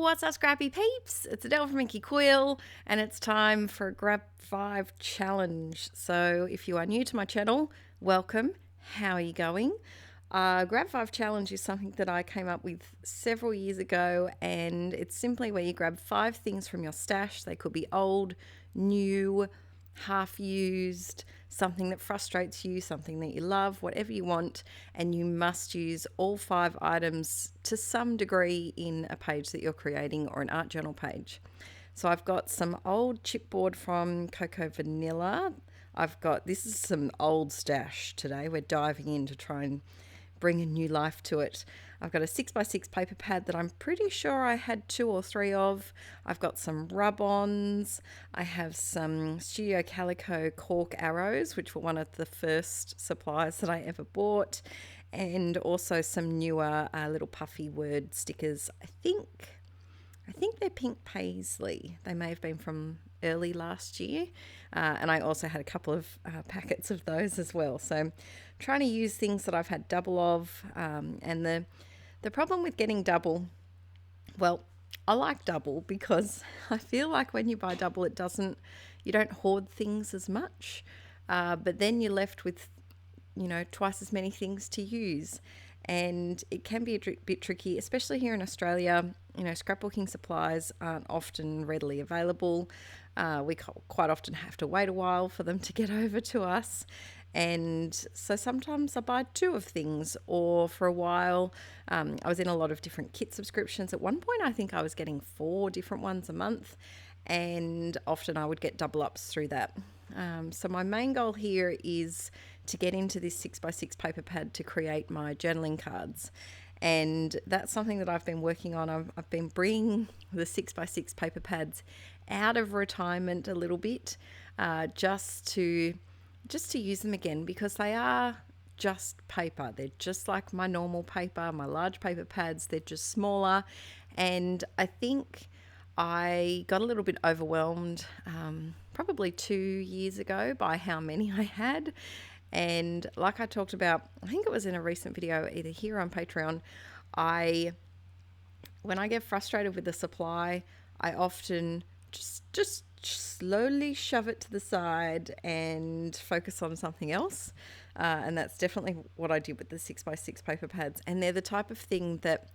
What's up, scrappy peeps? It's Adele from Inkie Quill, and it's time for a Grab 5 challenge. So if you are new to my channel, welcome. How are you going? Grab 5 challenge is something that I came up with several years ago, and it's simply where you grab 5 things from your stash. They could be old, new, half used, something that frustrates you, something that you love, whatever you want, and you must use all 5 items to some degree in a page that you're creating or an art journal page. So I've got some old chipboard from Cocoa Vanilla. This is some old stash today. We're diving in to try and bring a new life to it. I've got a 6x6 paper pad that I'm pretty sure I had 2 or 3 of. I've got some rub-ons. I have some Studio Calico cork arrows, which were one of the first supplies that I ever bought, and also some newer little puffy word stickers. I think they're pink paisley. They may have been from early last year, and I also had a couple of packets of those as well. So trying to use things that I've had double of, and the problem with getting double, well, I like double because I feel like when you buy double, you don't hoard things as much, but then you're left with, twice as many things to use. And it can be a bit tricky, especially here in Australia. Scrapbooking supplies aren't often readily available. We quite often have to wait a while for them to get over to us. And so sometimes I buy 2 of things, or for a while I was in a lot of different kit subscriptions. At one point I think I was getting 4 different ones a month, and often I would get double ups through that. So my main goal here is to get into this 6x6 paper pad to create my journaling cards. And that's something that I've been working on. I've been bringing the 6x6 paper pads out of retirement a little bit, just to use them again, because they are just paper. They're just like my normal paper, my large paper pads. They're just smaller. And I think I got a little bit overwhelmed probably 2 years ago by how many I had. And like I talked about, I think it was in a recent video, either here on Patreon, when I get frustrated with the supply, I often just slowly shove it to the side and focus on something else. And that's definitely what I did with the 6x6 paper pads. And they're the type of thing that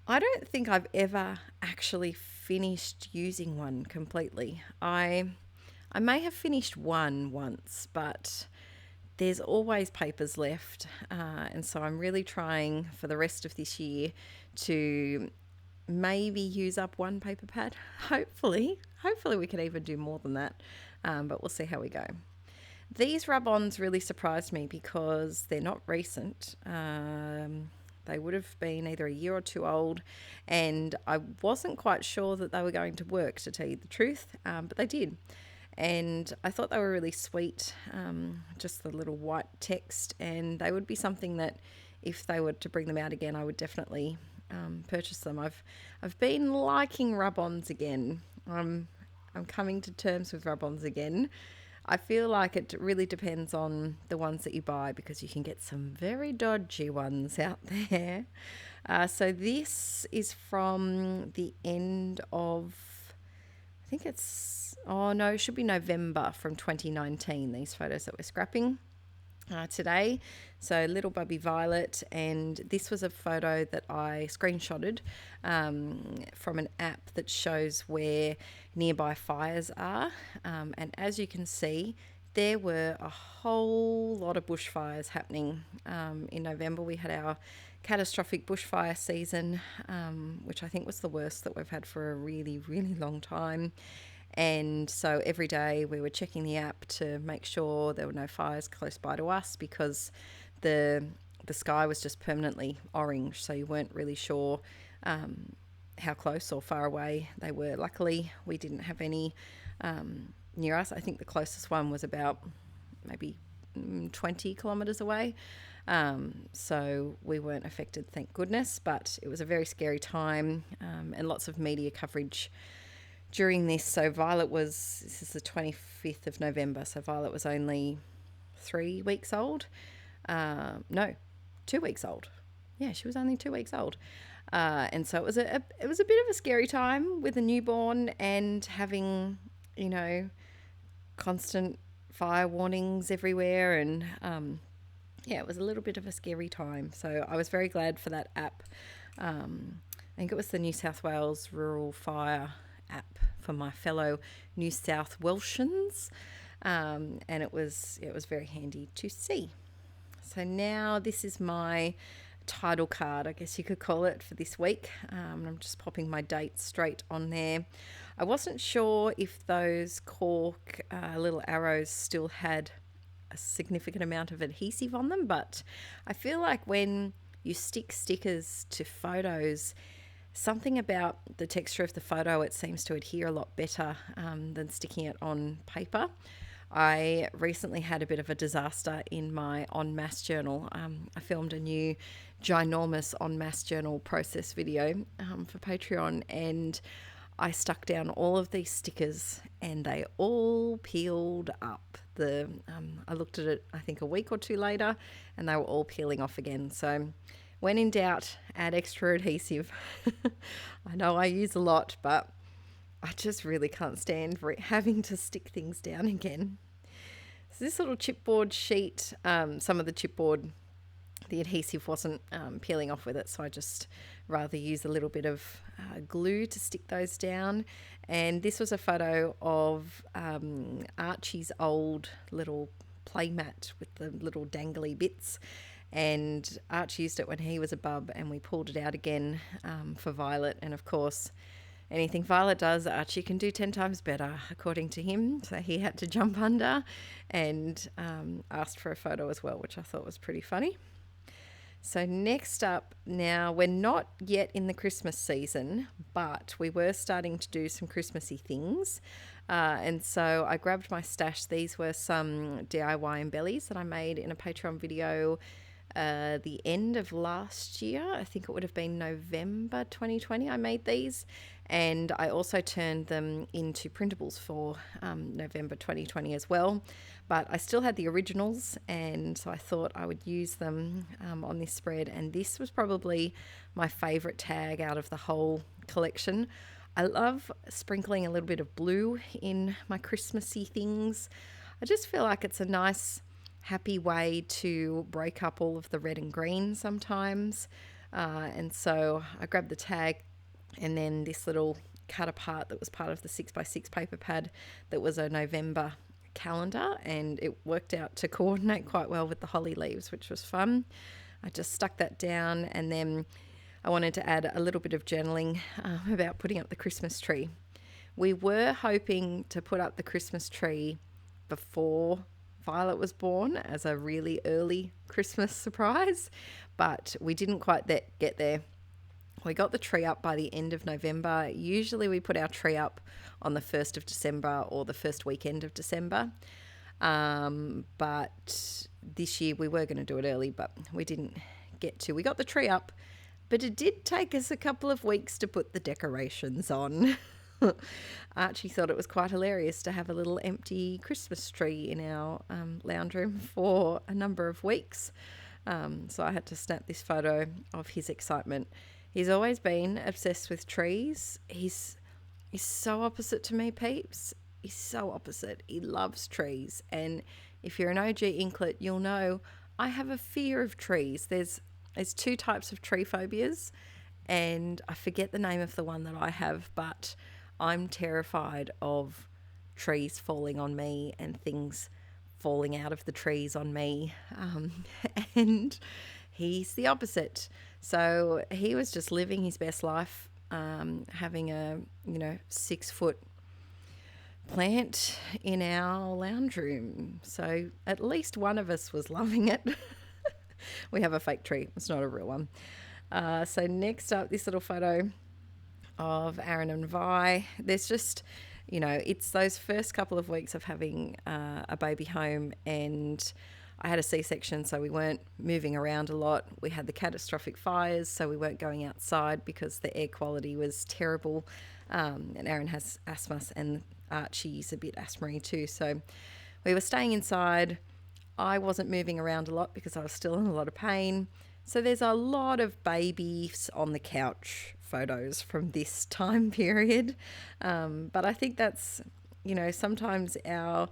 I don't think I've ever actually finished using one completely. I may have finished one once, but there's always papers left, and so I'm really trying for the rest of this year to maybe use up one paper pad. Hopefully we can even do more than that, but we'll see how we go. These rub-ons really surprised me because they're not recent. They would have been either a year or 2 old, and I wasn't quite sure that they were going to work, to tell you the truth, but they did. And I thought they were really sweet, just the little white text, and they would be something that if they were to bring them out again, I would definitely purchase them. I've been liking rub-ons again. I'm coming to terms with rub-ons again. I feel like it really depends on the ones that you buy, because you can get some very dodgy ones out there. So this is from the end of, I think it should be November from 2019, these photos that we're scrapping today. So little Bubby Violet, and this was a photo that I screenshotted from an app that shows where nearby fires are. And as you can see, there were a whole lot of bushfires happening. In November we had our catastrophic bushfire season, which I think was the worst that we've had for a really, really long time. And so every day we were checking the app to make sure there were no fires close by to us, because the sky was just permanently orange, so you weren't really sure how close or far away they were. Luckily, we didn't have any near us. I think the closest one was about maybe 20 kilometres away. So we weren't affected, thank goodness, but it was a very scary time, and lots of media coverage during this. So this is the 25th of November, so Violet was only 3 weeks old. No, 2 weeks old. Yeah, she was only 2 weeks old. And so it was a bit of a scary time with a newborn and having, you know, constant fire warnings everywhere, and yeah, it was a little bit of a scary time. So I was very glad for that app. I think it was the New South Wales Rural Fire app for my fellow New South Welshans, and it was very handy to see. So now this is my title card, I guess you could call it, for this week. I'm just popping my date straight on there. I wasn't sure if those cork little arrows still had a significant amount of adhesive on them, but I feel like when you stick stickers to photos, something about the texture of the photo, it seems to adhere a lot better than sticking it on paper. I recently had a bit of a disaster in my en masse journal. I filmed a new ginormous en masse journal process video for Patreon, and I stuck down all of these stickers and they all peeled up. I looked at it, I think, a week or two later, and they were all peeling off again. So when in doubt, add extra adhesive. I know I use a lot, but I just really can't stand having to stick things down again. So this little chipboard sheet, some of the chipboard, the adhesive wasn't peeling off with it, so I just rather use a little bit of glue to stick those down. And this was a photo of Archie's old little playmat with the little dangly bits. And Archie used it when he was a bub, and we pulled it out again for Violet. And of course, anything Violet does, Archie can do 10 times better, according to him. So he had to jump under and asked for a photo as well, which I thought was pretty funny. So next up, now we're not yet in the Christmas season, but we were starting to do some Christmassy things. And so I grabbed my stash. These were some DIY embellies that I made in a Patreon video the end of last year. I think it would have been November 2020 I made these, and I also turned them into printables for November 2020 as well, but I still had the originals, and so I thought I would use them on this spread. And this was probably my favorite tag out of the whole collection. I love sprinkling a little bit of blue in my Christmassy things. I just feel like it's a nice, happy way to break up all of the red and green sometimes. And so I grabbed the tag and then this little cut apart that was part of the 6x6 paper pad that was a November calendar, and it worked out to coordinate quite well with the holly leaves, which was fun. I just stuck that down, and then I wanted to add a little bit of journaling about putting up the Christmas tree. We were hoping to put up the Christmas tree before Violet was born as a really early Christmas surprise, but we didn't quite get there. We got the tree up by the end of November. Usually we put our tree up on the 1st of December or the first weekend of December. But this year we were going to do it early, but we didn't get to. We got the tree up, but it did take us a couple of weeks to put the decorations on. Archie thought it was quite hilarious to have a little empty Christmas tree in our lounge room for a number of weeks. So I had to snap this photo of his excitement. He's always been obsessed with trees. He's so opposite to me, peeps. He's so opposite. He loves trees. And if you're an OG Inklet, you'll know I have a fear of trees. There's two types of tree phobias, and I forget the name of the one that I have, but I'm terrified of trees falling on me and things falling out of the trees on me. And he's the opposite. So he was just living his best life, having a 6-foot plant in our lounge room. So at least one of us was loving it. We have a fake tree. It's not a real one. So next up, this little photo of Aaron and Vi. There's just, it's those first couple of weeks of having a baby home, and I had a C-section, so we weren't moving around a lot. We had the catastrophic fires, so we weren't going outside because the air quality was terrible. And Aaron has asthma, and Archie's a bit asthma-y too. So we were staying inside. I wasn't moving around a lot because I was still in a lot of pain. So there's a lot of babies on the couch photos from this time period. But I think that's, sometimes our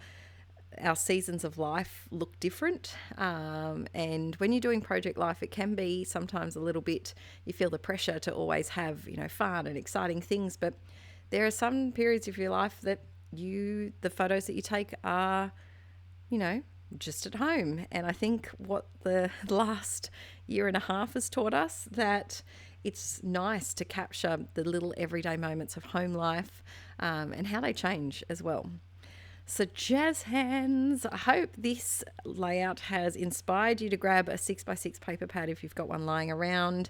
seasons of life look different. And when you're doing project life, it can be sometimes a little bit, you feel the pressure to always have, fun and exciting things. But there are some periods of your life that the photos that you take are, just at home. And I think what the last year and a half has taught us, that it's nice to capture the little everyday moments of home life, and how they change as well. So jazz hands, I hope this layout has inspired you to grab a 6x6 paper pad if you've got one lying around.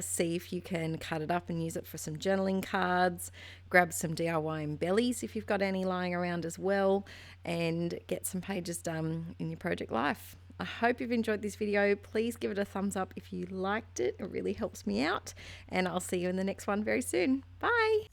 See if you can cut it up and use it for some journaling cards. Grab some DIY embellies if you've got any lying around as well, and get some pages done in your project life. I hope you've enjoyed this video. Please give it a thumbs up if you liked it. It really helps me out, and I'll see you in the next one very soon. Bye.